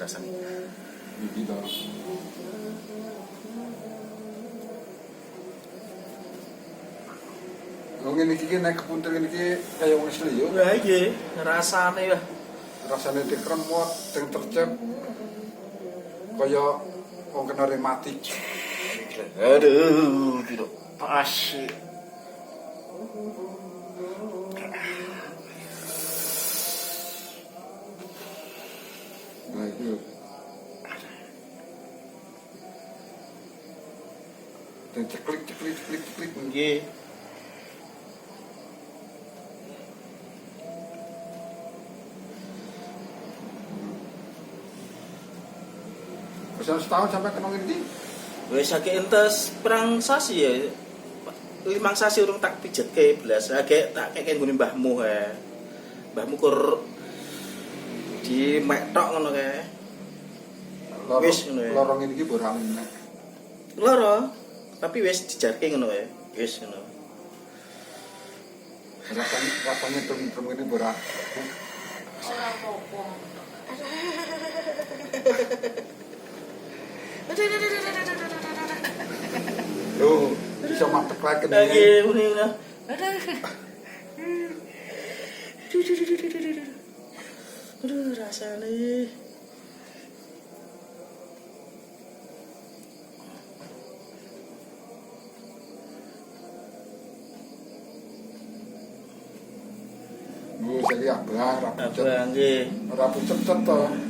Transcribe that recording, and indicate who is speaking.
Speaker 1: rasane.
Speaker 2: Iki to. Wong ngene iki nek kepuntir ngene iki kaya wong asli yo.
Speaker 1: Wah iki rasane wah.
Speaker 2: Rasane dikremot, sing tercep. Kaya wong kena rematik.
Speaker 1: Aduh, tidak pas.
Speaker 2: Nah itu. Dan ceklik.
Speaker 1: Nggih.
Speaker 2: Bisa setahun sampai kena ngene iki.
Speaker 1: Wis akeh entes perang sasi ya. 5 sasi urung tak pijetke belas. Agek tak keke nggone mbahmu kae. Mbahmu kur di mek tok ngono kae. Wis ngono ya.
Speaker 2: Lorong ini iki borang nek.
Speaker 1: Loro, tapi wis dijarke ngono kae. Wis ngono.
Speaker 2: Rasanya trum ini borang.
Speaker 3: Ora apa-apa.
Speaker 2: Loh, bisa matek lagi
Speaker 1: Lagi
Speaker 2: nih.
Speaker 1: muni ngono. Aduh, rasane.
Speaker 2: Bu, saya abang,
Speaker 1: Abang nggih.
Speaker 2: rapucet to.